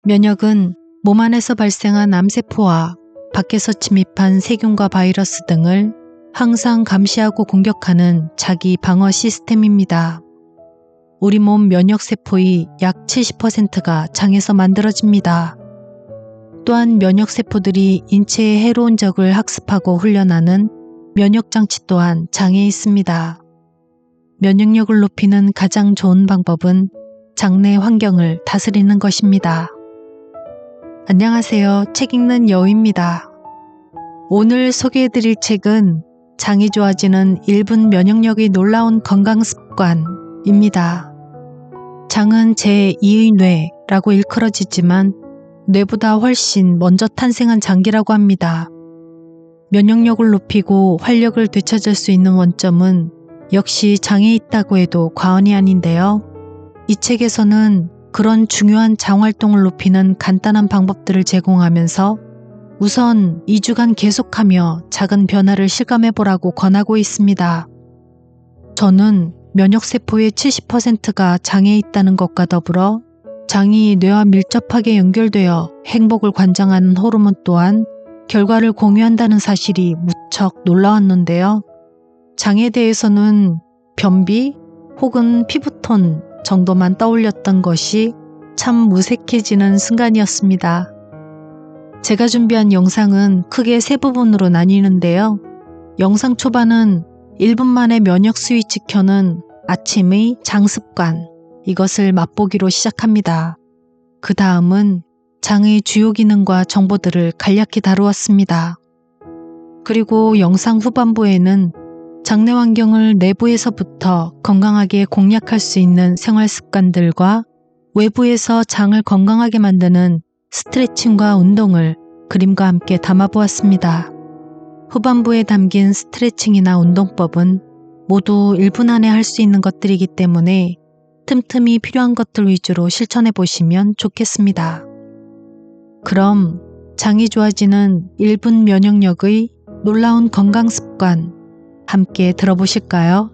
면역은 몸 안에서 발생한 암세포와 밖에서 침입한 세균과 바이러스 등을 항상 감시하고 공격하는 자기 방어 시스템입니다. 우리 몸 면역세포의 약 70%가 장에서 만들어집니다. 또한 면역세포들이 인체에 해로운 적을 학습하고 훈련하는 면역장치 또한 장에 있습니다. 면역력을 높이는 가장 좋은 방법은 장내 환경을 다스리는 것입니다. 안녕하세요. 책 읽는 여우입니다. 오늘 소개해드릴 책은 장이 좋아지는 1분 면역력의 놀라운 건강습관입니다. 장은 제2의 뇌라고 일컬어지지만 뇌보다 훨씬 먼저 탄생한 장기라고 합니다. 면역력을 높이고 활력을 되찾을 수 있는 원점은 역시 장에 있다고 해도 과언이 아닌데요. 이 책에서는 그런 중요한 장활동을 높이는 간단한 방법들을 제공하면서 우선 2주간 계속하며 작은 변화를 실감해보라고 권하고 있습니다. 저는 면역세포의 70%가 장에 있다는 것과 더불어 장이 뇌와 밀접하게 연결되어 행복을 관장하는 호르몬 또한 결과를 공유한다는 사실이 무척 놀라웠는데요. 장에 대해서는 변비 혹은 피부톤 정도만 떠올렸던 것이 참 무색해지는 순간이었습니다. 제가 준비한 영상은 크게 세 부분으로 나뉘는데요. 영상 초반은 1분 만에 면역 스위치 켜는 아침의 장습관, 이것을 맛보기로 시작합니다. 그 다음은 장의 주요 기능과 정보들을 간략히 다루었습니다. 그리고 영상 후반부에는 장내 환경을 내부에서부터 건강하게 공략할 수 있는 생활 습관들과 외부에서 장을 건강하게 만드는 스트레칭과 운동을 그림과 함께 담아보았습니다. 후반부에 담긴 스트레칭이나 운동법은 모두 1분 안에 할 수 있는 것들이기 때문에 틈틈이 필요한 것들 위주로 실천해 보시면 좋겠습니다. 그럼 장이 좋아지는 1분 면역력의 놀라운 건강 습관 함께 들어보실까요?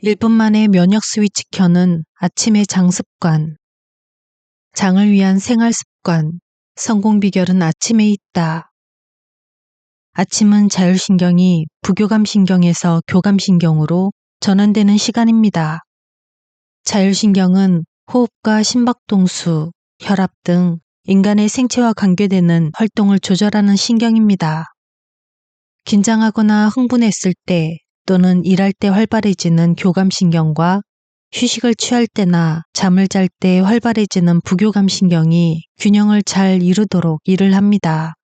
1분 만에 면역 스위치 켜는 아침의 장습관. 장을 위한 생활 습관, 성공 비결은 아침에 있다. 아침은 자율신경이 부교감신경에서 교감신경으로 전환되는 시간입니다. 자율신경은 호흡과 심박동수, 혈압 등 인간의 생체와 관계되는 활동을 조절하는 신경입니다. 긴장하거나 흥분했을 때 또는 일할 때 활발해지는 교감신경과 휴식을 취할 때나 잠을 잘 때 활발해지는 부교감신경이 균형을 잘 이루도록 일을 합니다.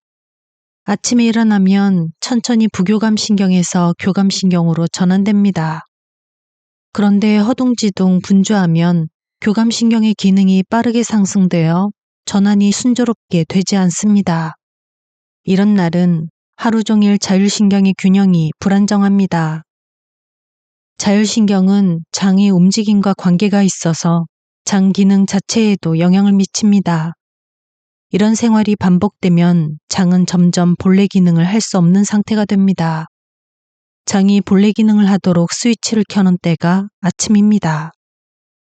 아침에 일어나면 천천히 부교감신경에서 교감신경으로 전환됩니다. 그런데 허둥지둥 분주하면 교감신경의 기능이 빠르게 상승되어 전환이 순조롭게 되지 않습니다. 이런 날은 하루 종일 자율신경의 균형이 불안정합니다. 자율신경은 장의 움직임과 관계가 있어서 장 기능 자체에도 영향을 미칩니다. 이런 생활이 반복되면 장은 점점 본래 기능을 할 수 없는 상태가 됩니다. 장이 본래 기능을 하도록 스위치를 켜는 때가 아침입니다.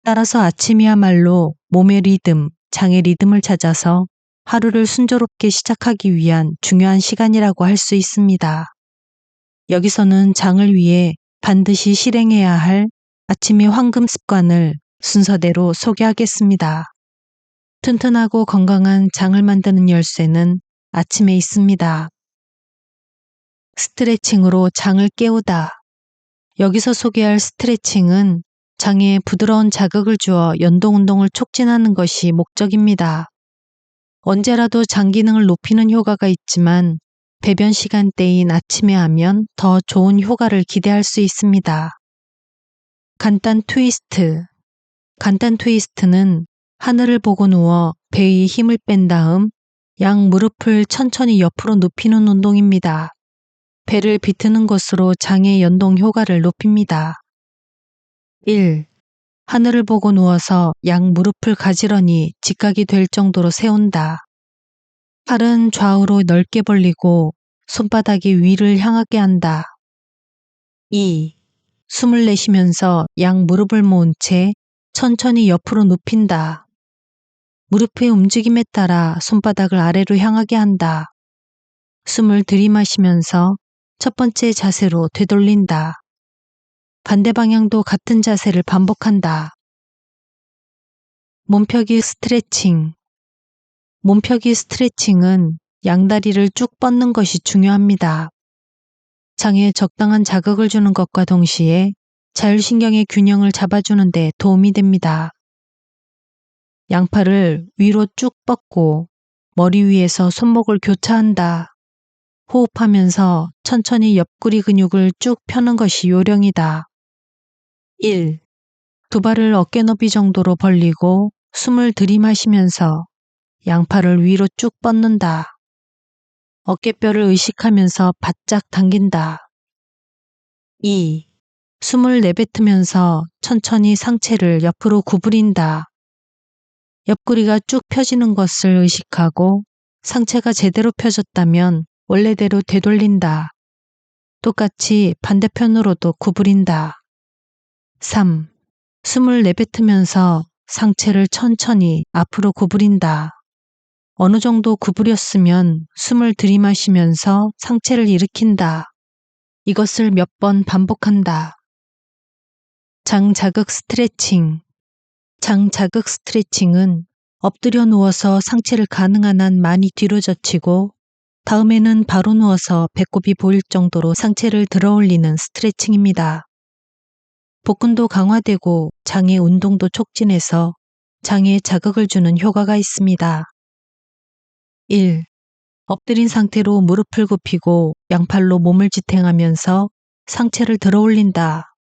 따라서 아침이야말로 몸의 리듬, 장의 리듬을 찾아서 하루를 순조롭게 시작하기 위한 중요한 시간이라고 할 수 있습니다. 여기서는 장을 위해 반드시 실행해야 할 아침의 황금 습관을 순서대로 소개하겠습니다. 튼튼하고 건강한 장을 만드는 열쇠는 아침에 있습니다. 스트레칭으로 장을 깨우다. 여기서 소개할 스트레칭은 장에 부드러운 자극을 주어 연동운동을 촉진하는 것이 목적입니다. 언제라도 장 기능을 높이는 효과가 있지만 배변 시간대인 아침에 하면 더 좋은 효과를 기대할 수 있습니다. 간단 트위스트. 간단 트위스트는 하늘을 보고 누워 배의 힘을 뺀 다음 양 무릎을 천천히 옆으로 눕히는 운동입니다. 배를 비트는 것으로 장의 연동 효과를 높입니다. 1. 하늘을 보고 누워서 양 무릎을 가지런히 직각이 될 정도로 세운다. 팔은 좌우로 넓게 벌리고 손바닥이 위를 향하게 한다. 2. 숨을 내쉬면서 양 무릎을 모은 채 천천히 옆으로 눕힌다. 무릎의 움직임에 따라 손바닥을 아래로 향하게 한다. 숨을 들이마시면서 첫 번째 자세로 되돌린다. 반대 방향도 같은 자세를 반복한다. 몸펴기 스트레칭. 몸펴기 스트레칭은 양다리를 쭉 뻗는 것이 중요합니다. 장에 적당한 자극을 주는 것과 동시에 자율신경의 균형을 잡아주는 데 도움이 됩니다. 양팔을 위로 쭉 뻗고 머리 위에서 손목을 교차한다. 호흡하면서 천천히 옆구리 근육을 쭉 펴는 것이 요령이다. 1. 두 발을 어깨 너비 정도로 벌리고 숨을 들이마시면서 양팔을 위로 쭉 뻗는다. 어깨뼈를 의식하면서 바짝 당긴다. 2. 숨을 내뱉으면서 천천히 상체를 옆으로 구부린다. 옆구리가 쭉 펴지는 것을 의식하고 상체가 제대로 펴졌다면 원래대로 되돌린다. 똑같이 반대편으로도 구부린다. 3. 숨을 내뱉으면서 상체를 천천히 앞으로 구부린다. 어느 정도 구부렸으면 숨을 들이마시면서 상체를 일으킨다. 이것을 몇 번 반복한다. 장 자극 스트레칭. 장 자극 스트레칭은 엎드려 누워서 상체를 가능한 한 많이 뒤로 젖히고 다음에는 바로 누워서 배꼽이 보일 정도로 상체를 들어 올리는 스트레칭입니다. 복근도 강화되고 장의 운동도 촉진해서 장에 자극을 주는 효과가 있습니다. 1. 엎드린 상태로 무릎을 굽히고 양팔로 몸을 지탱하면서 상체를 들어 올린다.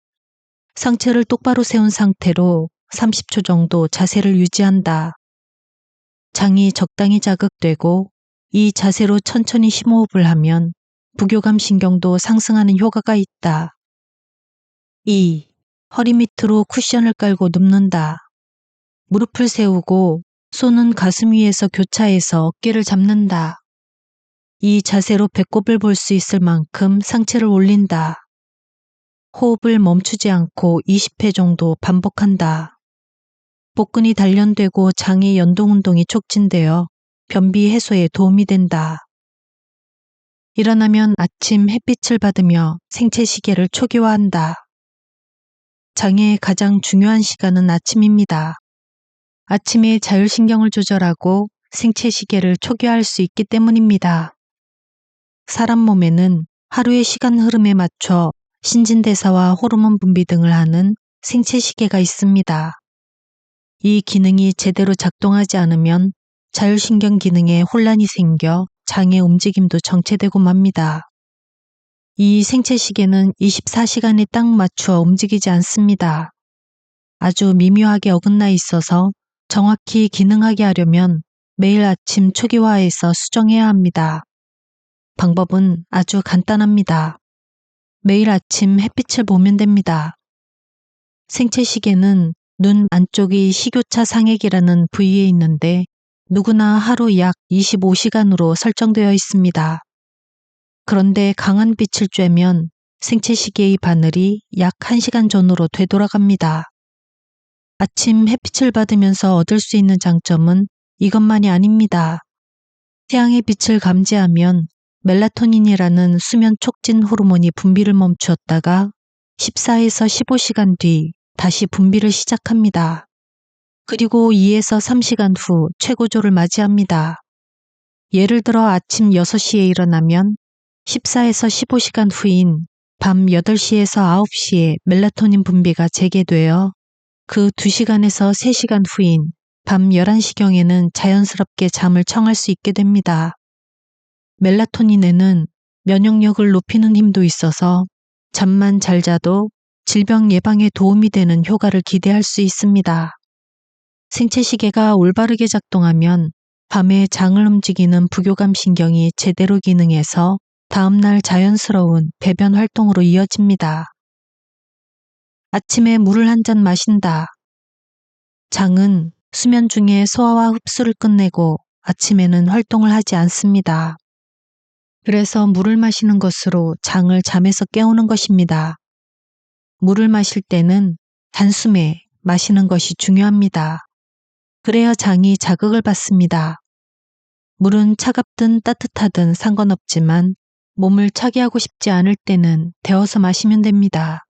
상체를 똑바로 세운 상태로 30초 정도 자세를 유지한다. 장이 적당히 자극되고 이 자세로 천천히 심호흡을 하면 부교감 신경도 상승하는 효과가 있다. 2. 허리 밑으로 쿠션을 깔고 눕는다. 무릎을 세우고 손은 가슴 위에서 교차해서 어깨를 잡는다. 이 자세로 배꼽을 볼 수 있을 만큼 상체를 올린다. 호흡을 멈추지 않고 20회 정도 반복한다. 복근이 단련되고 장의 연동 운동이 촉진되어 변비 해소에 도움이 된다. 일어나면 아침 햇빛을 받으며 생체 시계를 초기화한다. 장의 가장 중요한 시간은 아침입니다. 아침에 자율신경을 조절하고 생체 시계를 초기화할 수 있기 때문입니다. 사람 몸에는 하루의 시간 흐름에 맞춰 신진대사와 호르몬 분비 등을 하는 생체 시계가 있습니다. 이 기능이 제대로 작동하지 않으면 자율신경 기능에 혼란이 생겨 장의 움직임도 정체되고 맙니다. 이 생체 시계는 24시간에 딱 맞추어 움직이지 않습니다. 아주 미묘하게 어긋나 있어서 정확히 기능하게 하려면 매일 아침 초기화해서 수정해야 합니다. 방법은 아주 간단합니다. 매일 아침 햇빛을 보면 됩니다. 생체 시계는 눈 안쪽이 식교차 상액이라는 부위에 있는데 누구나 하루 약 25시간으로 설정되어 있습니다. 그런데 강한 빛을 쬐면 생체 시계의 바늘이 약 1시간 전으로 되돌아갑니다. 아침 햇빛을 받으면서 얻을 수 있는 장점은 이것만이 아닙니다. 태양의 빛을 감지하면 멜라토닌이라는 수면 촉진 호르몬이 분비를 멈추었다가 14에서 15시간 뒤 다시 분비를 시작합니다. 그리고 2에서 3시간 후 최고조를 맞이합니다. 예를 들어 아침 6시에 일어나면 14에서 15시간 후인 밤 8시에서 9시에 멜라토닌 분비가 재개되어 그 2시간에서 3시간 후인 밤 11시경에는 자연스럽게 잠을 청할 수 있게 됩니다. 멜라토닌에는 면역력을 높이는 힘도 있어서 잠만 잘 자도 질병 예방에 도움이 되는 효과를 기대할 수 있습니다. 생체 시계가 올바르게 작동하면 밤에 장을 움직이는 부교감 신경이 제대로 기능해서 다음날 자연스러운 배변 활동으로 이어집니다. 아침에 물을 한 잔 마신다. 장은 수면 중에 소화와 흡수를 끝내고 아침에는 활동을 하지 않습니다. 그래서 물을 마시는 것으로 장을 잠에서 깨우는 것입니다. 물을 마실 때는 단숨에 마시는 것이 중요합니다. 그래야 장이 자극을 받습니다. 물은 차갑든 따뜻하든 상관없지만 몸을 차게 하고 싶지 않을 때는 데워서 마시면 됩니다.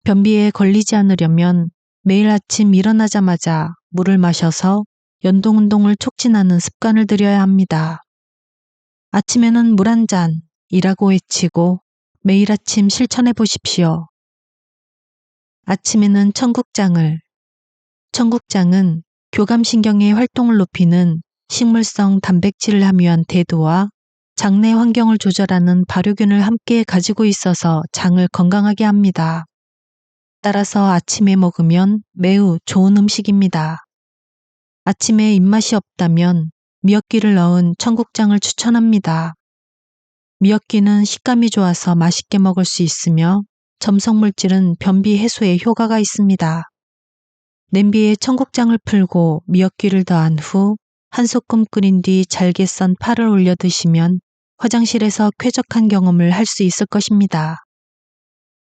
변비에 걸리지 않으려면 매일 아침 일어나자마자 물을 마셔서 연동운동을 촉진하는 습관을 들여야 합니다. 아침에는 물 한 잔이라고 외치고 매일 아침 실천해 보십시오. 아침에는 청국장을. 청국장은 교감신경의 활동을 높이는 식물성 단백질을 함유한 대두와 장내 환경을 조절하는 발효균을 함께 가지고 있어서 장을 건강하게 합니다. 따라서 아침에 먹으면 매우 좋은 음식입니다. 아침에 입맛이 없다면 미역기를 넣은 청국장을 추천합니다. 미역기는 식감이 좋아서 맛있게 먹을 수 있으며 점성물질은 변비 해소에 효과가 있습니다. 냄비에 청국장을 풀고 미역기를 더한 후 한 소끔 끓인 뒤 잘게 썬 파를 올려 드시면 화장실에서 쾌적한 경험을 할 수 있을 것입니다.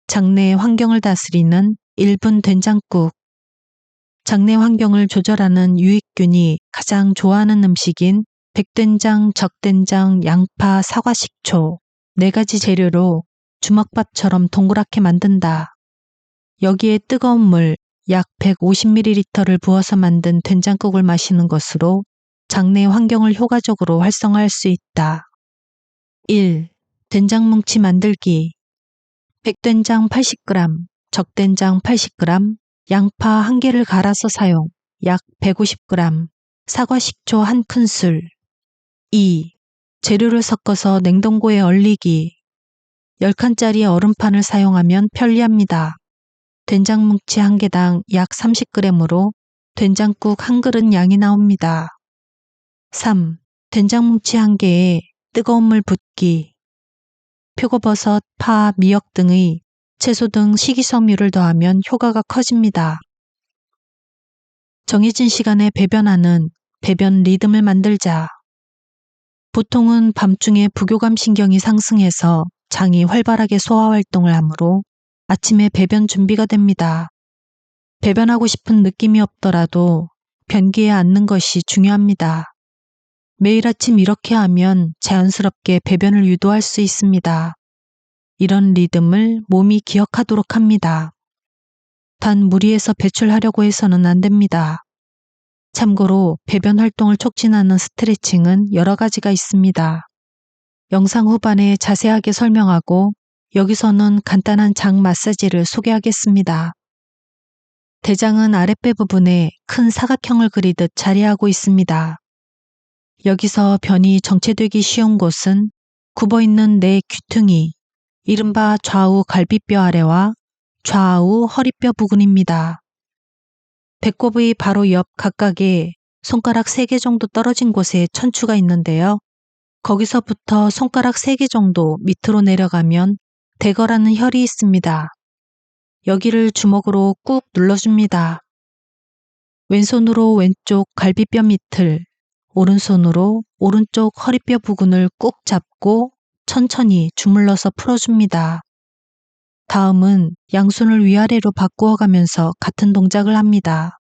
장내 환경을 다스리는 1분 된장국. 장내 환경을 조절하는 유익균이 가장 좋아하는 음식인 백된장, 적된장, 양파, 사과, 식초 4가지 재료로 주먹밥처럼 동그랗게 만든다. 여기에 뜨거운 물 약 150ml를 부어서 만든 된장국을 마시는 것으로 장내 환경을 효과적으로 활성화할 수 있다. 1. 된장뭉치 만들기. 백된장 80g, 적된장 80g, 양파 1개를 갈아서 사용, 약 150g, 사과 식초 1큰술. 2. 재료를 섞어서 냉동고에 얼리기. 10칸짜리 얼음판을 사용하면 편리합니다. 된장뭉치 1개당 약 30g으로 된장국 1그릇 양이 나옵니다. 3. 된장뭉치 1개에 뜨거운 물 붓기. 표고버섯, 파, 미역 등의 채소 등 식이섬유를 더하면 효과가 커집니다. 정해진 시간에 배변하는 배변 리듬을 만들자. 보통은 밤중에 부교감 신경이 상승해서 장이 활발하게 소화 활동을 하므로 아침에 배변 준비가 됩니다. 배변하고 싶은 느낌이 없더라도 변기에 앉는 것이 중요합니다. 매일 아침 이렇게 하면 자연스럽게 배변을 유도할 수 있습니다. 이런 리듬을 몸이 기억하도록 합니다. 단 무리해서 배출하려고 해서는 안 됩니다. 참고로 배변 활동을 촉진하는 스트레칭은 여러 가지가 있습니다. 영상 후반에 자세하게 설명하고 여기서는 간단한 장 마사지를 소개하겠습니다. 대장은 아랫배 부분에 큰 사각형을 그리듯 자리하고 있습니다. 여기서 변이 정체되기 쉬운 곳은 굽어있는 내 귀퉁이, 이른바 좌우 갈비뼈 아래와 좌우 허리뼈 부근입니다. 배꼽의 바로 옆 각각에 손가락 3개 정도 떨어진 곳에 천추가 있는데요. 거기서부터 손가락 3개 정도 밑으로 내려가면 대거라는 혈이 있습니다. 여기를 주먹으로 꾹 눌러줍니다. 왼손으로 왼쪽 갈비뼈 밑을, 오른손으로 오른쪽 허리뼈 부근을 꾹 잡고 천천히 주물러서 풀어줍니다. 다음은 양손을 위아래로 바꾸어 가면서 같은 동작을 합니다.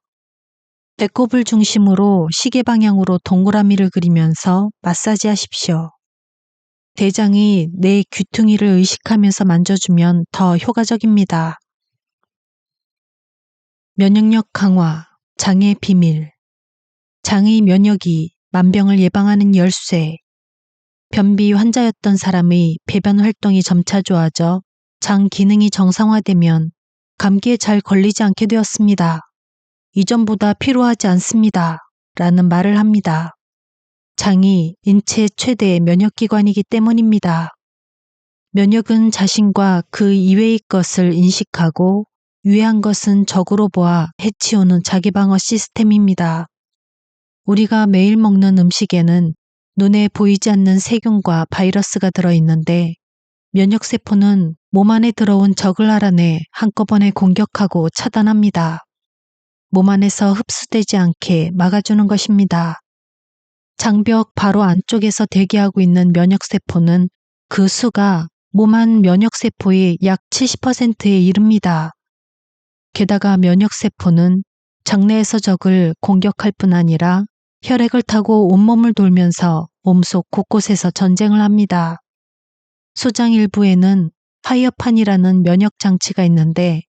배꼽을 중심으로 시계 방향으로 동그라미를 그리면서 마사지 하십시오. 대장이 내 귀퉁이를 의식하면서 만져주면 더 효과적입니다. 면역력 강화, 장의 비밀. 장의 면역이 만병을 예방하는 열쇠. 변비 환자였던 사람의 배변 활동이 점차 좋아져 장 기능이 정상화되면 감기에 잘 걸리지 않게 되었습니다. 이전보다 피로하지 않습니다. 라는 말을 합니다. 장이 인체 최대의 면역기관이기 때문입니다. 면역은 자신과 그 이외의 것을 인식하고 유해한 것은 적으로 보아 해치우는 자기방어 시스템입니다. 우리가 매일 먹는 음식에는 눈에 보이지 않는 세균과 바이러스가 들어있는데 면역세포는 몸 안에 들어온 적을 알아내 한꺼번에 공격하고 차단합니다. 몸 안에서 흡수되지 않게 막아주는 것입니다. 장벽 바로 안쪽에서 대기하고 있는 면역세포는 그 수가 몸 안 면역세포의 약 70%에 이릅니다. 게다가 면역세포는 장내에서 적을 공격할 뿐 아니라 혈액을 타고 온몸을 돌면서 몸속 곳곳에서 전쟁을 합니다. 소장 일부에는 파이어판이라는 면역 장치가 있는데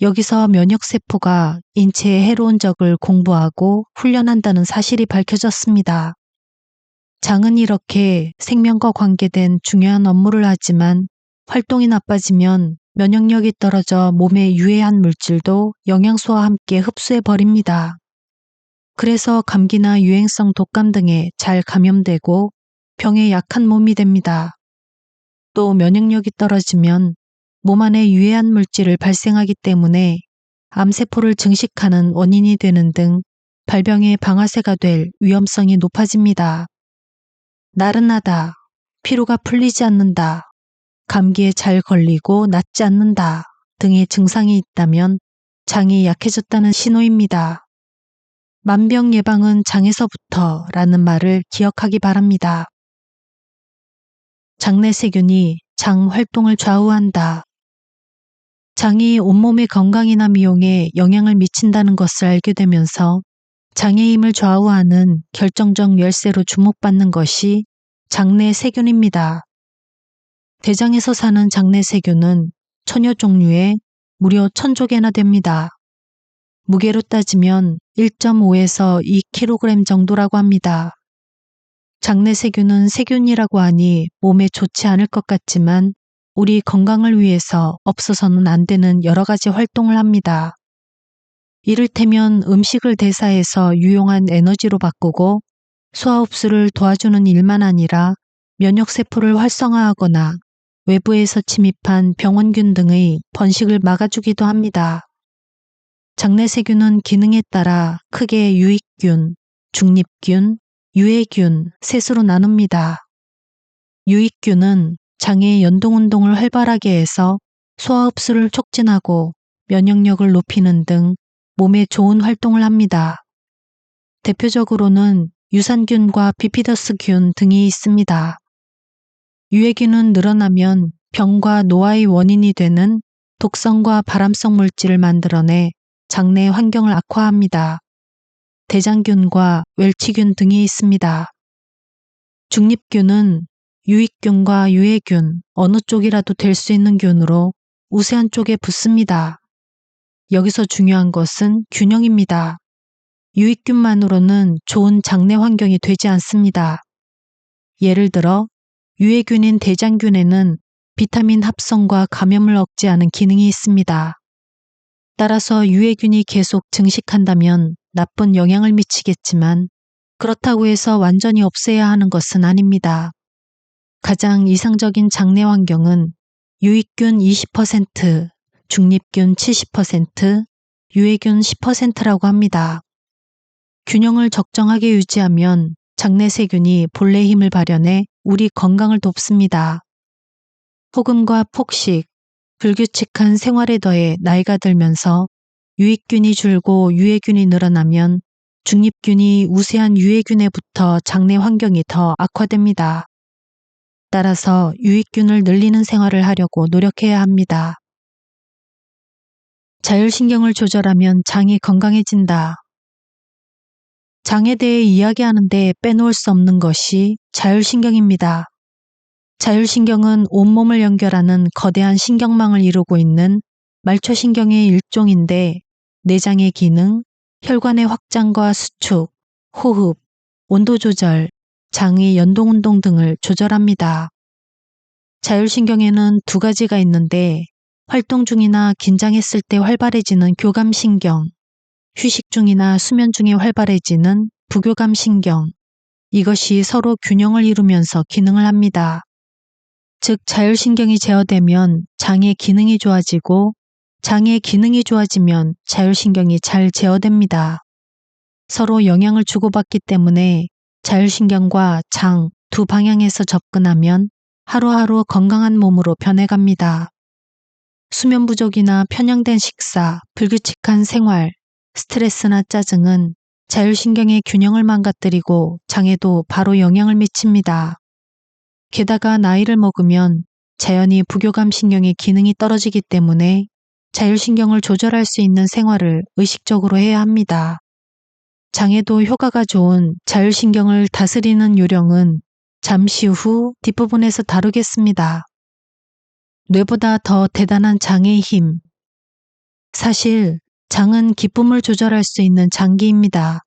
여기서 면역세포가 인체에 해로운 적을 공부하고 훈련한다는 사실이 밝혀졌습니다. 장은 이렇게 생명과 관계된 중요한 업무를 하지만 활동이 나빠지면 면역력이 떨어져 몸에 유해한 물질도 영양소와 함께 흡수해 버립니다. 그래서 감기나 유행성 독감 등에 잘 감염되고 병에 약한 몸이 됩니다. 또 면역력이 떨어지면 몸 안에 유해한 물질을 발생하기 때문에 암세포를 증식하는 원인이 되는 등 발병의 방아쇠가 될 위험성이 높아집니다. 나른하다, 피로가 풀리지 않는다, 감기에 잘 걸리고 낫지 않는다 등의 증상이 있다면 장이 약해졌다는 신호입니다. 만병 예방은 장에서부터 라는 말을 기억하기 바랍니다. 장내 세균이 장 활동을 좌우한다. 장이 온몸의 건강이나 미용에 영향을 미친다는 것을 알게 되면서 장의 힘을 좌우하는 결정적 열쇠로 주목받는 것이 장내 세균입니다. 대장에서 사는 장내 세균은 천여 종류에 무려 1000조 개나 됩니다. 무게로 따지면 1.5에서 2kg 정도라고 합니다. 장내 세균은 세균이라고 하니 몸에 좋지 않을 것 같지만 우리 건강을 위해서 없어서는 안 되는 여러 가지 활동을 합니다. 이를테면 음식을 대사해서 유용한 에너지로 바꾸고 소화 흡수를 도와주는 일만 아니라 면역세포를 활성화하거나 외부에서 침입한 병원균 등의 번식을 막아주기도 합니다. 장내 세균은 기능에 따라 크게 유익균, 중립균, 유해균 셋으로 나눕니다. 유익균은 장의 연동운동을 활발하게 해서 소화 흡수를 촉진하고 면역력을 높이는 등 몸에 좋은 활동을 합니다. 대표적으로는 유산균과 비피더스균 등이 있습니다. 유해균은 늘어나면 병과 노화의 원인이 되는 독성과 발암성 물질을 만들어내 장내 환경을 악화합니다. 대장균과 웰치균 등이 있습니다. 중립균은 유익균과 유해균 어느 쪽이라도 될 수 있는 균으로 우세한 쪽에 붙습니다. 여기서 중요한 것은 균형입니다. 유익균만으로는 좋은 장내 환경이 되지 않습니다. 예를 들어 유해균인 대장균에는 비타민 합성과 감염을 억제하는 기능이 있습니다. 따라서 유해균이 계속 증식한다면 나쁜 영향을 미치겠지만 그렇다고 해서 완전히 없애야 하는 것은 아닙니다. 가장 이상적인 장내 환경은 유익균 20%, 중립균 70%, 유해균 10%라고 합니다. 균형을 적정하게 유지하면 장내 세균이 본래 힘을 발현해 우리 건강을 돕습니다. 폭음과 폭식, 불규칙한 생활에 더해 나이가 들면서 유익균이 줄고 유해균이 늘어나면 중립균이 우세한 유해균에 붙어 장내 환경이 더 악화됩니다. 따라서 유익균을 늘리는 생활을 하려고 노력해야 합니다. 자율신경을 조절하면 장이 건강해진다. 장에 대해 이야기하는데 빼놓을 수 없는 것이 자율신경입니다. 자율신경은 온몸을 연결하는 거대한 신경망을 이루고 있는 말초신경의 일종인데 내장의 기능, 혈관의 확장과 수축, 호흡, 온도 조절, 장의 연동운동 등을 조절합니다. 자율신경에는 두 가지가 있는데 활동 중이나 긴장했을 때 활발해지는 교감신경, 휴식 중이나 수면 중에 활발해지는 부교감신경, 이것이 서로 균형을 이루면서 기능을 합니다. 즉 자율신경이 제어되면 장의 기능이 좋아지고 장의 기능이 좋아지면 자율신경이 잘 제어됩니다. 서로 영향을 주고받기 때문에 자율신경과 장 두 방향에서 접근하면 하루하루 건강한 몸으로 변해갑니다. 수면 부족이나 편향된 식사, 불규칙한 생활, 스트레스나 짜증은 자율신경의 균형을 망가뜨리고 장에도 바로 영향을 미칩니다. 게다가 나이를 먹으면 자연히 부교감신경의 기능이 떨어지기 때문에 자율신경을 조절할 수 있는 생활을 의식적으로 해야 합니다. 장에도 효과가 좋은 자율신경을 다스리는 요령은 잠시 후 뒷부분에서 다루겠습니다. 뇌보다 더 대단한 장의 힘. 사실 장은 기쁨을 조절할 수 있는 장기입니다.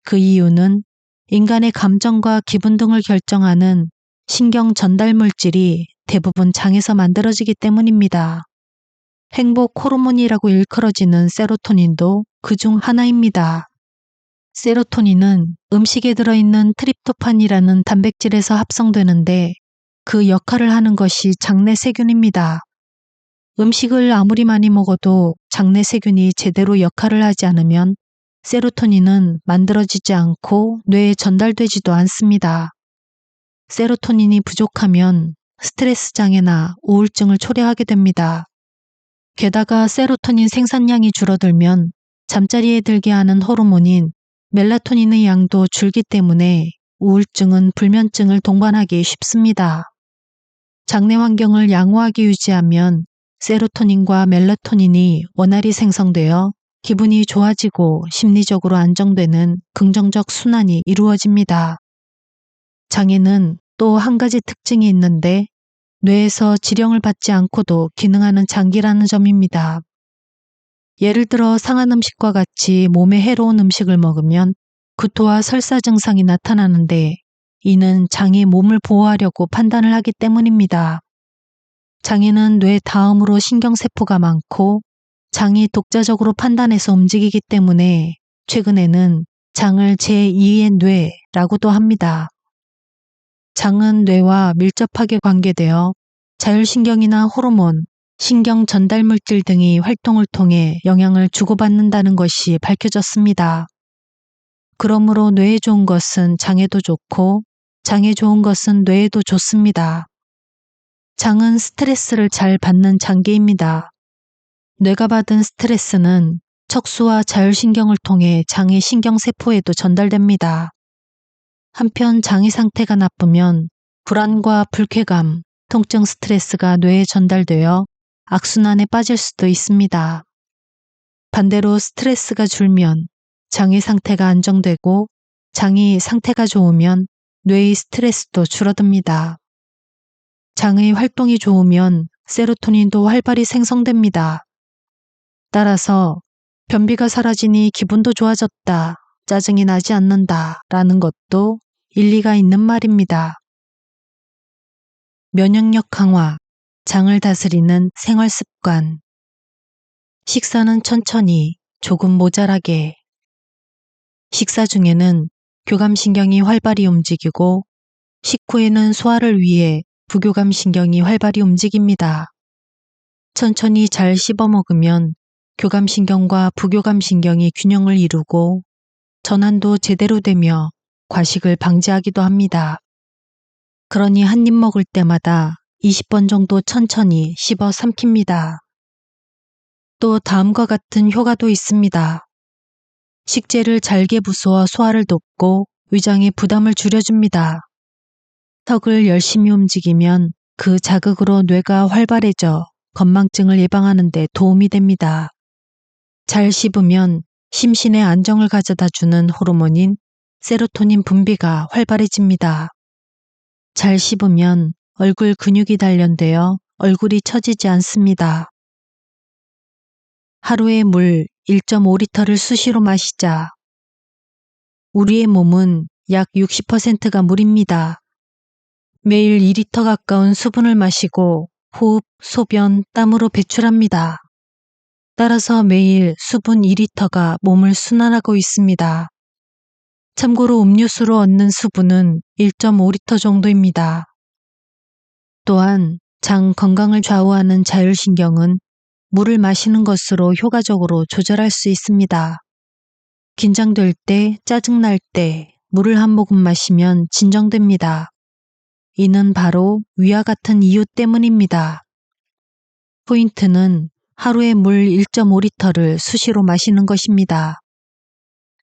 그 이유는 인간의 감정과 기분 등을 결정하는 신경 전달 물질이 대부분 장에서 만들어지기 때문입니다. 행복 호르몬이라고 일컬어지는 세로토닌도 그중 하나입니다. 세로토닌은 음식에 들어있는 트립토판이라는 단백질에서 합성되는데 그 역할을 하는 것이 장내 세균입니다. 음식을 아무리 많이 먹어도 장내 세균이 제대로 역할을 하지 않으면 세로토닌은 만들어지지 않고 뇌에 전달되지도 않습니다. 세로토닌이 부족하면 스트레스 장애나 우울증을 초래하게 됩니다. 게다가 세로토닌 생산량이 줄어들면 잠자리에 들게 하는 호르몬인 멜라토닌의 양도 줄기 때문에 우울증은 불면증을 동반하기 쉽습니다. 장내 환경을 양호하게 유지하면 세로토닌과 멜라토닌이 원활히 생성되어 기분이 좋아지고 심리적으로 안정되는 긍정적 순환이 이루어집니다. 장에는 또 한 가지 특징이 있는데 뇌에서 지령을 받지 않고도 기능하는 장기라는 점입니다. 예를 들어 상한 음식과 같이 몸에 해로운 음식을 먹으면 구토와 설사 증상이 나타나는데 이는 장이 몸을 보호하려고 판단을 하기 때문입니다. 장에는 뇌 다음으로 신경세포가 많고 장이 독자적으로 판단해서 움직이기 때문에 최근에는 장을 제2의 뇌라고도 합니다. 장은 뇌와 밀접하게 관계되어 자율신경이나 호르몬, 신경 전달 물질 등이 활동을 통해 영향을 주고받는다는 것이 밝혀졌습니다. 그러므로 뇌에 좋은 것은 장에도 좋고 장에 좋은 것은 뇌에도 좋습니다. 장은 스트레스를 잘 받는 장기입니다. 뇌가 받은 스트레스는 척수와 자율신경을 통해 장의 신경세포에도 전달됩니다. 한편 장의 상태가 나쁘면 불안과 불쾌감, 통증 스트레스가 뇌에 전달되어 악순환에 빠질 수도 있습니다. 반대로 스트레스가 줄면 장의 상태가 안정되고 장의 상태가 좋으면 뇌의 스트레스도 줄어듭니다. 장의 활동이 좋으면 세로토닌도 활발히 생성됩니다. 따라서 변비가 사라지니 기분도 좋아졌다, 짜증이 나지 않는다 라는 것도 일리가 있는 말입니다. 면역력 강화, 장을 다스리는 생활 습관. 식사는 천천히, 조금 모자라게. 식사 중에는 교감신경이 활발히 움직이고 식후에는 소화를 위해 부교감신경이 활발히 움직입니다. 천천히 잘 씹어 먹으면 교감신경과 부교감신경이 균형을 이루고 전환도 제대로 되며 과식을 방지하기도 합니다. 그러니 한 입 먹을 때마다 20번 정도 천천히 씹어 삼킵니다. 또 다음과 같은 효과도 있습니다. 식재를 잘게 부수어 소화를 돕고 위장의 부담을 줄여줍니다. 턱을 열심히 움직이면 그 자극으로 뇌가 활발해져 건망증을 예방하는 데 도움이 됩니다. 잘 씹으면 심신의 안정을 가져다 주는 호르몬인 세로토닌 분비가 활발해집니다. 잘 씹으면 얼굴 근육이 단련되어 얼굴이 처지지 않습니다. 하루에 물 1.5리터를 수시로 마시자. 우리의 몸은 약 60%가 물입니다. 매일 2리터 가까운 수분을 마시고 호흡, 소변, 땀으로 배출합니다. 따라서 매일 수분 2리터가 몸을 순환하고 있습니다. 참고로 음료수로 얻는 수분은 1.5리터 정도입니다. 또한 장 건강을 좌우하는 자율신경은 물을 마시는 것으로 효과적으로 조절할 수 있습니다. 긴장될 때, 짜증날 때 물을 한 모금 마시면 진정됩니다. 이는 바로 위와 같은 이유 때문입니다. 포인트는 하루에 물 1.5리터를 수시로 마시는 것입니다.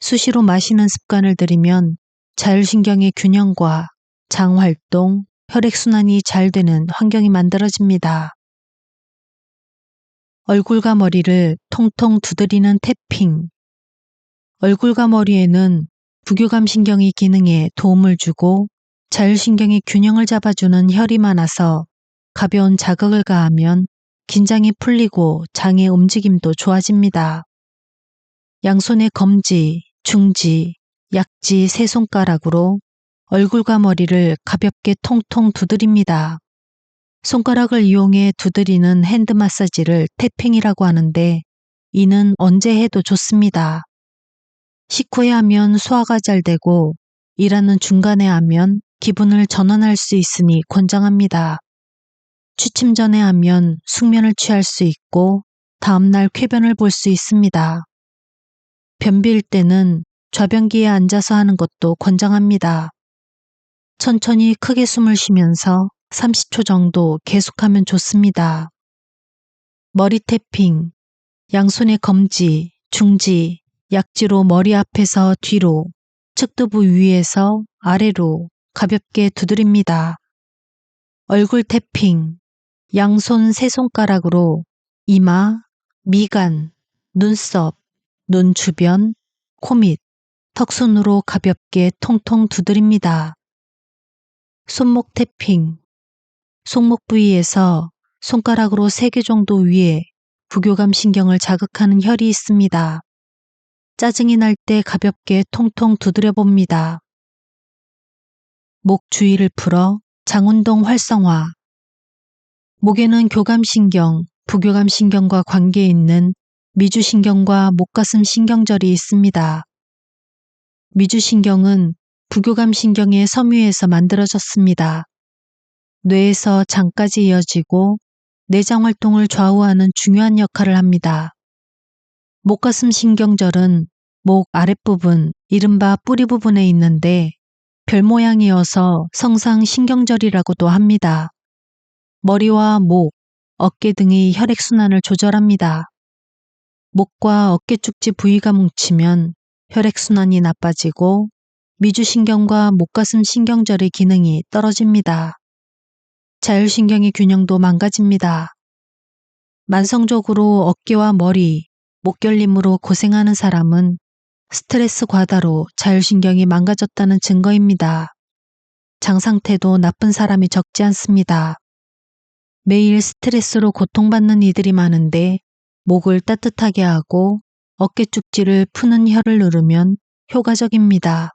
수시로 마시는 습관을 들이면 자율신경의 균형과 장 활동, 혈액순환이 잘 되는 환경이 만들어집니다. 얼굴과 머리를 통통 두드리는 태핑. 얼굴과 머리에는 부교감 신경이 기능에 도움을 주고 자율신경이 균형을 잡아주는 혈이 많아서 가벼운 자극을 가하면 긴장이 풀리고 장의 움직임도 좋아집니다. 양손의 검지, 중지, 약지 세 손가락으로 얼굴과 머리를 가볍게 통통 두드립니다. 손가락을 이용해 두드리는 핸드 마사지를 태핑이라고 하는데 이는 언제 해도 좋습니다. 식후에 하면 소화가 잘 되고 일하는 중간에 하면 기분을 전환할 수 있으니 권장합니다. 취침 전에 하면 숙면을 취할 수 있고 다음날 쾌변을 볼 수 있습니다. 변비일 때는 좌변기에 앉아서 하는 것도 권장합니다. 천천히 크게 숨을 쉬면서 30초 정도 계속하면 좋습니다. 머리 태핑. 양손의 검지, 중지, 약지로 머리 앞에서 뒤로, 측두부 위에서 아래로 가볍게 두드립니다. 얼굴 태핑. 양손 세 손가락으로 이마, 미간, 눈썹, 눈 주변, 코 밑, 턱순으로 가볍게 통통 두드립니다. 손목 태핑. 손목 부위에서 손가락으로 3개 정도 위에 부교감 신경을 자극하는 혈이 있습니다. 짜증이 날 때 가볍게 통통 두드려 봅니다. 목 주위를 풀어 장운동 활성화. 목에는 교감신경, 부교감신경과 관계 있는 미주신경과 목가슴 신경절이 있습니다. 미주신경은 부교감신경의 섬유에서 만들어졌습니다. 뇌에서 장까지 이어지고 내장 활동을 좌우하는 중요한 역할을 합니다. 목가슴 신경절은 목 아랫부분, 이른바 뿌리 부분에 있는데 별 모양이어서 성상 신경절이라고도 합니다. 머리와 목, 어깨 등의 혈액순환을 조절합니다. 목과 어깨 축지 부위가 뭉치면 혈액순환이 나빠지고 미주신경과 목가슴 신경절의 기능이 떨어집니다. 자율신경의 균형도 망가집니다. 만성적으로 어깨와 머리, 목결림으로 고생하는 사람은 스트레스 과다로 자율신경이 망가졌다는 증거입니다. 장 상태도 나쁜 사람이 적지 않습니다. 매일 스트레스로 고통받는 이들이 많은데 목을 따뜻하게 하고 어깨 축지를 푸는 혈을 누르면 효과적입니다.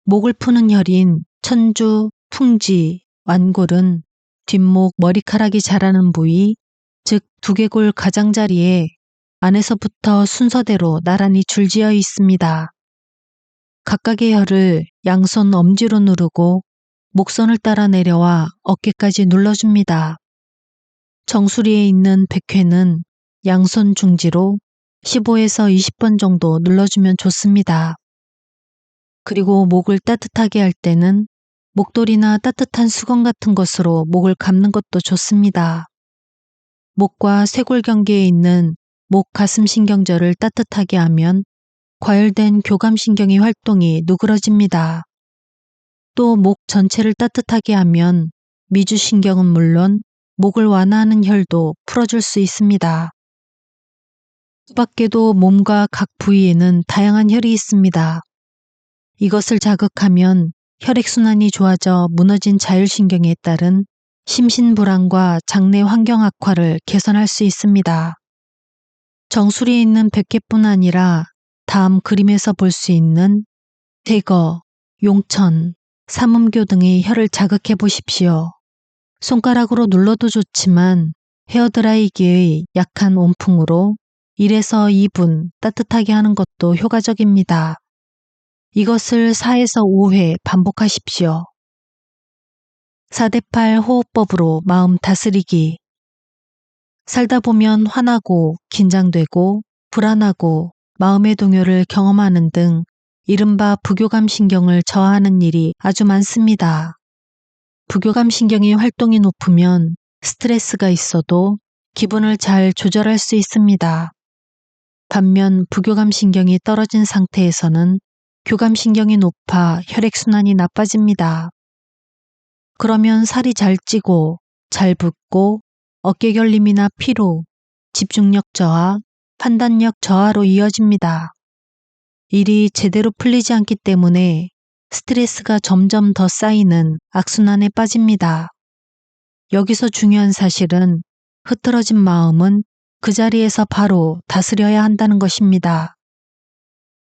목을 푸는 혈인 천주, 풍지, 완골은 뒷목 머리카락이 자라는 부위, 즉 두개골 가장자리에 안에서부터 순서대로 나란히 줄지어 있습니다. 각각의 혈을 양손 엄지로 누르고 목선을 따라 내려와 어깨까지 눌러줍니다. 정수리에 있는 백회는 양손 중지로 15에서 20번 정도 눌러주면 좋습니다. 그리고 목을 따뜻하게 할 때는 목도리나 따뜻한 수건 같은 것으로 목을 감는 것도 좋습니다. 목과 쇄골경계에 있는 목 가슴 신경절을 따뜻하게 하면 과열된 교감신경의 활동이 누그러집니다. 또 목 전체를 따뜻하게 하면 미주신경은 물론 목을 완화하는 혈도 풀어줄 수 있습니다. 그 밖에도 몸과 각 부위에는 다양한 혈이 있습니다. 이것을 자극하면 혈액순환이 좋아져 무너진 자율신경에 따른 심신불안과 장내 환경 악화를 개선할 수 있습니다. 정수리에 있는 백회뿐 아니라 다음 그림에서 볼 수 있는 대거, 용천, 삼음교 등의 혈을 자극해 보십시오. 손가락으로 눌러도 좋지만 헤어드라이기의 약한 온풍으로 1에서 2분 따뜻하게 하는 것도 효과적입니다. 이것을 4에서 5회 반복하십시오. 4대8 호흡법으로 마음 다스리기. 살다 보면 화나고 긴장되고 불안하고 마음의 동요를 경험하는 등 이른바 부교감 신경을 저하하는 일이 아주 많습니다. 부교감 신경의 활동이 높으면 스트레스가 있어도 기분을 잘 조절할 수 있습니다. 반면 부교감 신경이 떨어진 상태에서는 교감 신경이 높아 혈액순환이 나빠집니다. 그러면 살이 잘 찌고 잘 붓고 어깨 결림이나 피로, 집중력 저하, 판단력 저하로 이어집니다. 일이 제대로 풀리지 않기 때문에 스트레스가 점점 더 쌓이는 악순환에 빠집니다. 여기서 중요한 사실은 흐트러진 마음은 그 자리에서 바로 다스려야 한다는 것입니다.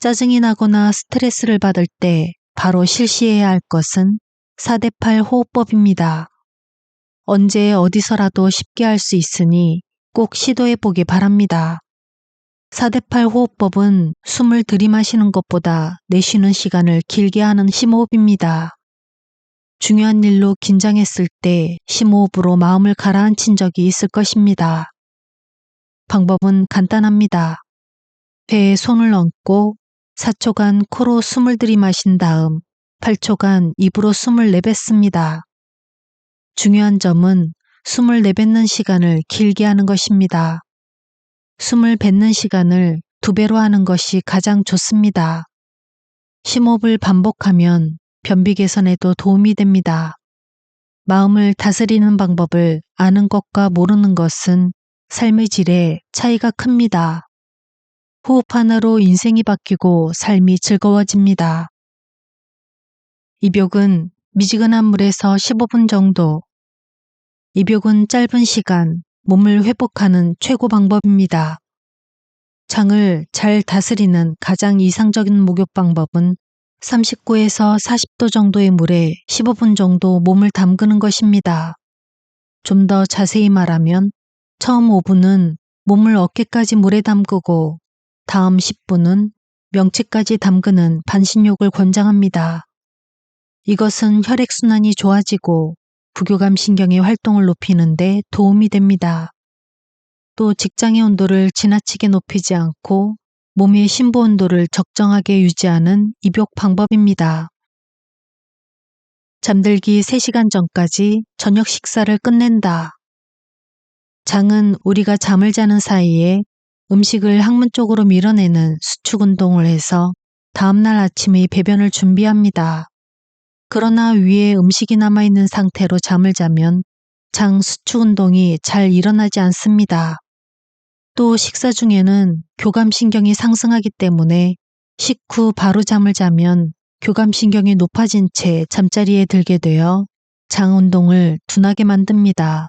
짜증이 나거나 스트레스를 받을 때 바로 실시해야 할 것은 4대8 호흡법입니다. 언제 어디서라도 쉽게 할 수 있으니 꼭 시도해 보기 바랍니다. 4대8 호흡법은 숨을 들이마시는 것보다 내쉬는 시간을 길게 하는 심호흡입니다. 중요한 일로 긴장했을 때 심호흡으로 마음을 가라앉힌 적이 있을 것입니다. 방법은 간단합니다. 배에 손을 얹고 4초간 코로 숨을 들이마신 다음 8초간 입으로 숨을 내뱉습니다. 중요한 점은 숨을 내뱉는 시간을 길게 하는 것입니다. 숨을 뱉는 시간을 2배로 하는 것이 가장 좋습니다. 심호흡을 반복하면 변비 개선에도 도움이 됩니다. 마음을 다스리는 방법을 아는 것과 모르는 것은 삶의 질에 차이가 큽니다. 호흡 하나로 인생이 바뀌고 삶이 즐거워집니다. 입욕은 미지근한 물에서 15분 정도. 입욕은 짧은 시간, 몸을 회복하는 최고 방법입니다. 장을 잘 다스리는 가장 이상적인 목욕 방법은 39에서 40도 정도의 물에 15분 정도 몸을 담그는 것입니다. 좀 더 자세히 말하면 처음 5분은 몸을 어깨까지 물에 담그고 다음 10분은 명치까지 담그는 반신욕을 권장합니다. 이것은 혈액순환이 좋아지고 부교감 신경의 활동을 높이는 데 도움이 됩니다. 또 직장의 온도를 지나치게 높이지 않고 몸의 심부 온도를 적정하게 유지하는 입욕 방법입니다. 잠들기 3시간 전까지 저녁 식사를 끝낸다. 장은 우리가 잠을 자는 사이에 음식을 항문 쪽으로 밀어내는 수축 운동을 해서 다음날 아침의 배변을 준비합니다. 그러나 위에 음식이 남아있는 상태로 잠을 자면 장 수축 운동이 잘 일어나지 않습니다. 또 식사 중에는 교감신경이 상승하기 때문에 식후 바로 잠을 자면 교감신경이 높아진 채 잠자리에 들게 되어 장 운동을 둔하게 만듭니다.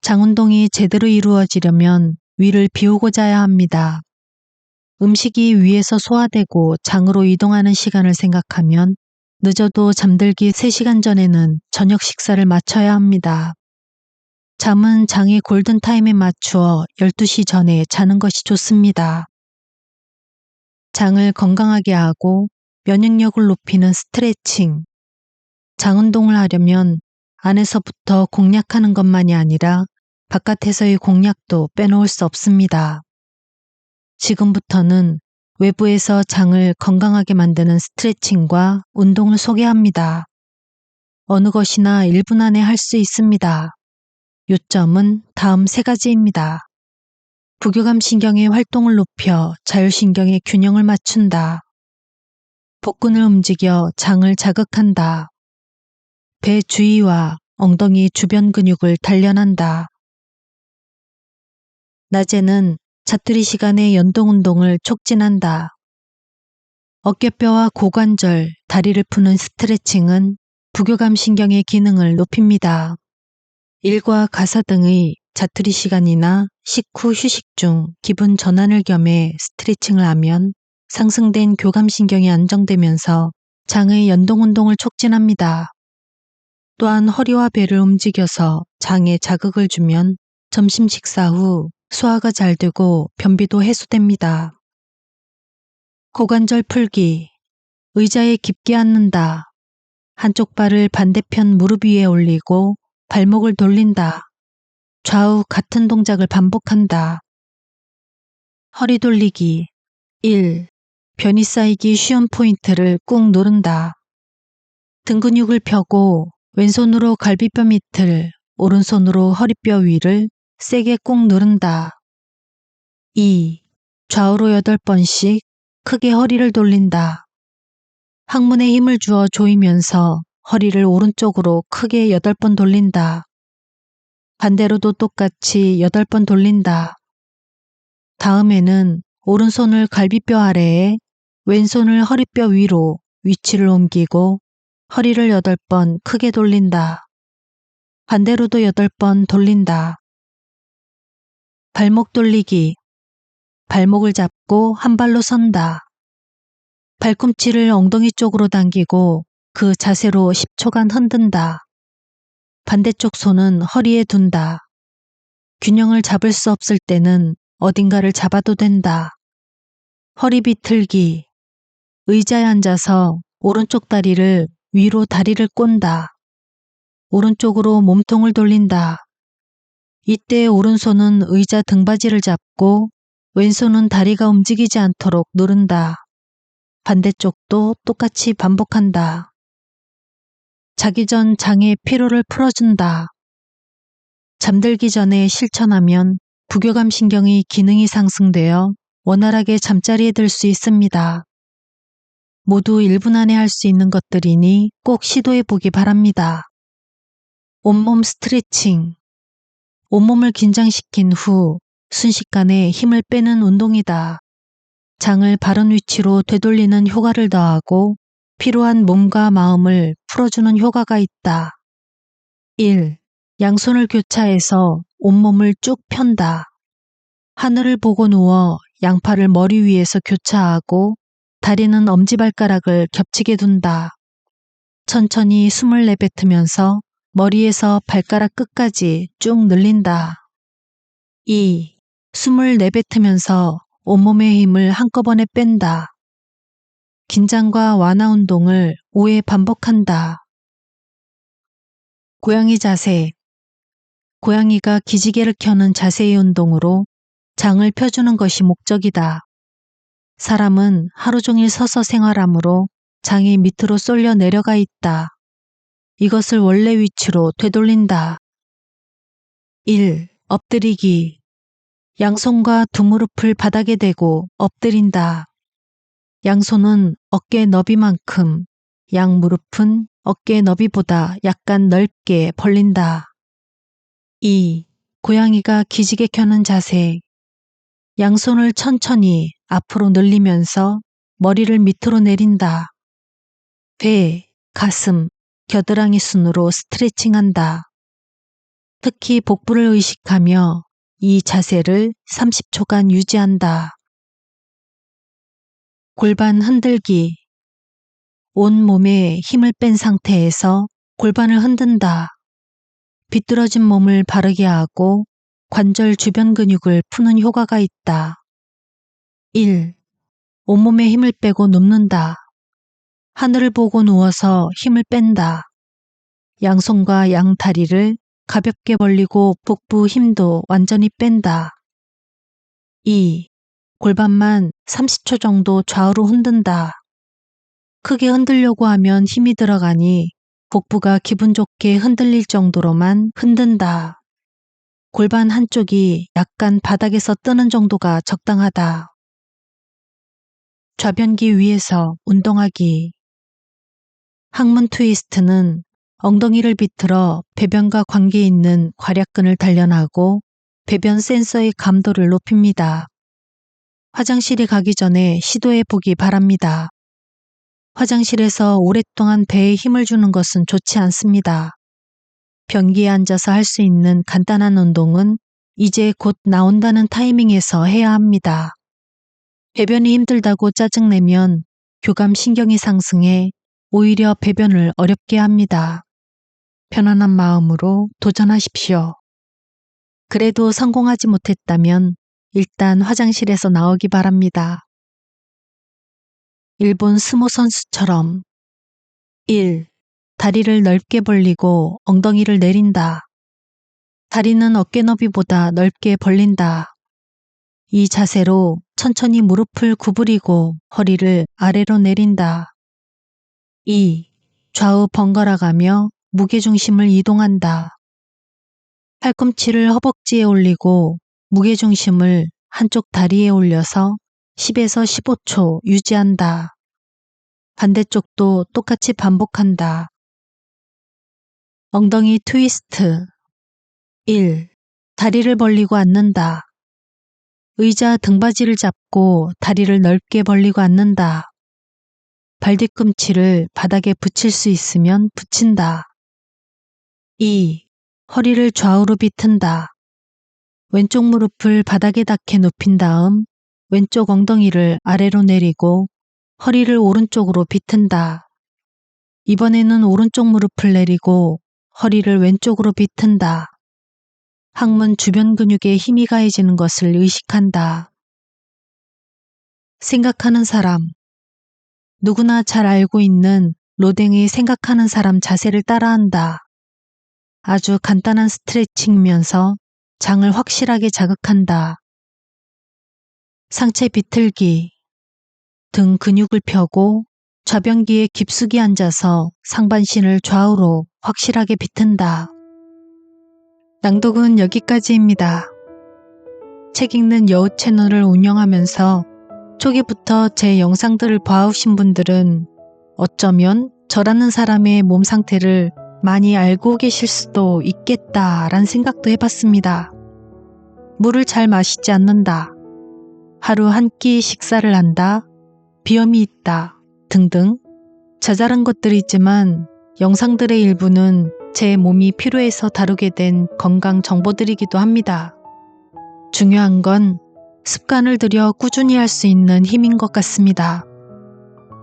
장 운동이 제대로 이루어지려면 위를 비우고 자야 합니다. 음식이 위에서 소화되고 장으로 이동하는 시간을 생각하면 늦어도 잠들기 3시간 전에는 저녁 식사를 마쳐야 합니다. 잠은 장의 골든타임에 맞추어 12시 전에 자는 것이 좋습니다. 장을 건강하게 하고 면역력을 높이는 스트레칭. 장 운동을 하려면 안에서부터 공략하는 것만이 아니라 바깥에서의 공략도 빼놓을 수 없습니다. 지금부터는 외부에서 장을 건강하게 만드는 스트레칭과 운동을 소개합니다. 어느 것이나 1분 안에 할 수 있습니다. 요점은 다음 3가지입니다. 부교감 신경의 활동을 높여 자율신경의 균형을 맞춘다. 복근을 움직여 장을 자극한다. 배 주위와 엉덩이 주변 근육을 단련한다. 낮에는 자투리 시간에 연동 운동을 촉진한다. 어깨뼈와 고관절, 다리를 푸는 스트레칭은 부교감 신경의 기능을 높입니다. 일과 가사 등의 자투리 시간이나 식후 휴식 중 기분 전환을 겸해 스트레칭을 하면 상승된 교감신경이 안정되면서 장의 연동 운동을 촉진합니다. 또한 허리와 배를 움직여서 장에 자극을 주면 점심 식사 후 소화가 잘 되고 변비도 해소됩니다. 고관절 풀기. 의자에 깊게 앉는다. 한쪽 발을 반대편 무릎 위에 올리고 발목을 돌린다. 좌우 같은 동작을 반복한다. 허리 돌리기. 1. 변이 쌓이기 쉬운 포인트를 꾹 누른다. 등 근육을 펴고 왼손으로 갈비뼈 밑을, 오른손으로 허리뼈 위를 세게 꾹 누른다. 2. 좌우로 8번씩 크게 허리를 돌린다. 항문에 힘을 주어 조이면서 허리를 오른쪽으로 크게 8번 돌린다. 반대로도 똑같이 8번 돌린다. 다음에는 오른손을 갈비뼈 아래에 왼손을 허리뼈 위로 위치를 옮기고 허리를 8번 크게 돌린다. 반대로도 8번 돌린다. 발목 돌리기. 발목을 잡고 한 발로 선다. 발꿈치를 엉덩이 쪽으로 당기고 그 자세로 10초간 흔든다. 반대쪽 손은 허리에 둔다. 균형을 잡을 수 없을 때는 어딘가를 잡아도 된다. 허리 비틀기. 의자에 앉아서 오른쪽 다리를 위로 다리를 꼰다. 오른쪽으로 몸통을 돌린다. 이때 오른손은 의자 등받이를 잡고 왼손은 다리가 움직이지 않도록 누른다. 반대쪽도 똑같이 반복한다. 자기 전 장의 피로를 풀어준다. 잠들기 전에 실천하면 부교감 신경의 기능이 상승되어 원활하게 잠자리에 들 수 있습니다. 모두 1분 안에 할 수 있는 것들이니 꼭 시도해 보기 바랍니다. 온몸 스트레칭. 온몸을 긴장시킨 후 순식간에 힘을 빼는 운동이다. 장을 바른 위치로 되돌리는 효과를 더하고 피로한 몸과 마음을 풀어주는 효과가 있다. 1. 양손을 교차해서 온몸을 쭉 편다. 하늘을 보고 누워 양팔을 머리 위에서 교차하고 다리는 엄지발가락을 겹치게 둔다. 천천히 숨을 내뱉으면서 머리에서 발가락 끝까지 쭉 늘린다. 2. 숨을 내뱉으면서 온몸의 힘을 한꺼번에 뺀다. 긴장과 완화 운동을 5회 반복한다. 고양이 자세. 고양이가 기지개를 켜는 자세의 운동으로 장을 펴주는 것이 목적이다. 사람은 하루 종일 서서 생활하므로 장이 밑으로 쏠려 내려가 있다. 이것을 원래 위치로 되돌린다. 1. 엎드리기. 양손과 두 무릎을 바닥에 대고 엎드린다. 양손은 어깨 너비만큼, 양 무릎은 어깨 너비보다 약간 넓게 벌린다. 2. 고양이가 기지개 켜는 자세. 양손을 천천히 앞으로 늘리면서 머리를 밑으로 내린다. 배, 가슴, 겨드랑이 순으로 스트레칭한다. 특히 복부를 의식하며 이 자세를 30초간 유지한다. 골반 흔들기. 온 몸에 힘을 뺀 상태에서 골반을 흔든다. 비뚤어진 몸을 바르게 하고 관절 주변 근육을 푸는 효과가 있다. 1. 온몸에 힘을 빼고 눕는다. 하늘을 보고 누워서 힘을 뺀다. 양손과 양다리를 가볍게 벌리고 복부 힘도 완전히 뺀다. 2. 골반만 30초 정도 좌우로 흔든다. 크게 흔들려고 하면 힘이 들어가니 복부가 기분 좋게 흔들릴 정도로만 흔든다. 골반 한쪽이 약간 바닥에서 뜨는 정도가 적당하다. 좌변기 위에서 운동하기. 항문 트위스트는 엉덩이를 비틀어 배변과 관계 있는 괄약근을 단련하고 배변 센서의 감도를 높입니다. 화장실에 가기 전에 시도해 보기 바랍니다. 화장실에서 오랫동안 배에 힘을 주는 것은 좋지 않습니다. 변기에 앉아서 할 수 있는 간단한 운동은 이제 곧 나온다는 타이밍에서 해야 합니다. 배변이 힘들다고 짜증내면 교감 신경이 상승해 오히려 배변을 어렵게 합니다. 편안한 마음으로 도전하십시오. 그래도 성공하지 못했다면 일단 화장실에서 나오기 바랍니다. 일본 스모 선수처럼. 1. 다리를 넓게 벌리고 엉덩이를 내린다. 다리는 어깨 너비보다 넓게 벌린다. 이 자세로 천천히 무릎을 구부리고 허리를 아래로 내린다. 2. 좌우 번갈아 가며 무게중심을 이동한다. 팔꿈치를 허벅지에 올리고 무게중심을 한쪽 다리에 올려서 10에서 15초 유지한다. 반대쪽도 똑같이 반복한다. 엉덩이 트위스트. 1. 다리를 벌리고 앉는다. 의자 등받이를 잡고 다리를 넓게 벌리고 앉는다. 발 뒤꿈치를 바닥에 붙일 수 있으면 붙인다. 2. 허리를 좌우로 비튼다. 왼쪽 무릎을 바닥에 닿게 눕힌 다음 왼쪽 엉덩이를 아래로 내리고 허리를 오른쪽으로 비튼다. 이번에는 오른쪽 무릎을 내리고 허리를 왼쪽으로 비튼다. 항문 주변 근육에 힘이 가해지는 것을 의식한다. 생각하는 사람. 누구나 잘 알고 있는 로댕의 생각하는 사람 자세를 따라한다. 아주 간단한 스트레칭이면서 장을 확실하게 자극한다. 상체 비틀기. 등 근육을 펴고 좌변기에 깊숙이 앉아서 상반신을 좌우로 확실하게 비튼다. 낭독은 여기까지입니다. 책 읽는 여우 채널을 운영하면서 초기부터 제 영상들을 봐오신 분들은 어쩌면 저라는 사람의 몸 상태를 많이 알고 계실 수도 있겠다란 생각도 해봤습니다. 물을 잘 마시지 않는다. 하루 한 끼 식사를 한다. 비염이 있다. 등등 자잘한 것들이지만 영상들의 일부는 제 몸이 필요해서 다루게 된 건강 정보들이기도 합니다. 중요한 건 습관을 들여 꾸준히 할 수 있는 힘인 것 같습니다.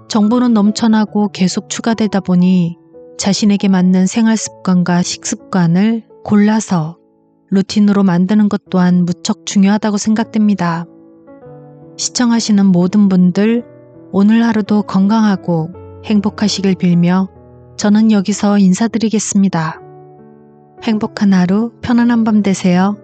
정보는 넘쳐나고 계속 추가되다 보니 자신에게 맞는 생활 습관과 식습관을 골라서 루틴으로 만드는 것 또한 무척 중요하다고 생각됩니다. 시청하시는 모든 분들 오늘 하루도 건강하고 행복하시길 빌며 저는 여기서 인사드리겠습니다. 행복한 하루, 편안한 밤 되세요.